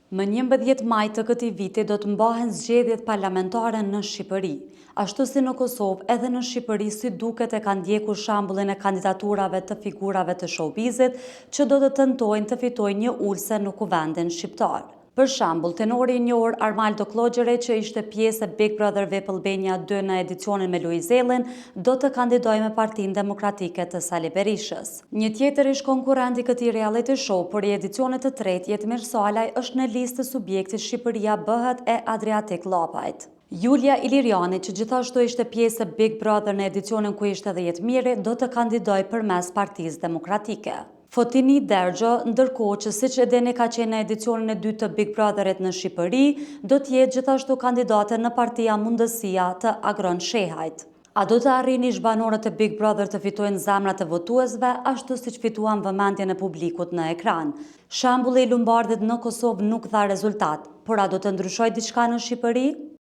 Më 11 maj të këtij viti do të mbahen zgjedhjet parlamentare në Shqipëri. Ashtu si në Kosovë, edhe në Shqipëri si duket e ka ndjekur shembullin e kandidaturave të figurave të showbizit që do të tentojnë të fitojnë një ulse në kuvendin shqiptar. Për shembull, tenori i njohur Armaldo Klogjere, që ishte pjesë e Big Brother VIP Albania 2 në edicionin me Luizellin, do të kandidojë me Partinë Demokratike të Sali Berishës. Një tjetër ish konkurrent i këtij reality show për i edicionit të tretë, Jetmir Salaj, është në listë të subjektit Shqipëria bëhet e Adriatik Llopajt. Julia Iliriani, që gjithashtu ishte pjesë e Big Brother në edicionin ku ishte edhe Jetmiri, do të kandidojë përmes Partisë Demokratike. Fotini Dergjo, ndërkohë që siç e dini ka qenë në edicionin e dytë të Big Brotherit në Shqipëri, do të jetë gjithashtu kandidate në Partia Mundësia të Agron Shehajt. A do të arrini ish-banorët e Big Brother të fitojnë zemrat e votuesve, ashtu siç fituan vëmendjen e publikut në ekran? Shembulli i Lumbardhit në Kosovë nuk dha rezultat, por a do të ndryshojë diçka në Shqipëri?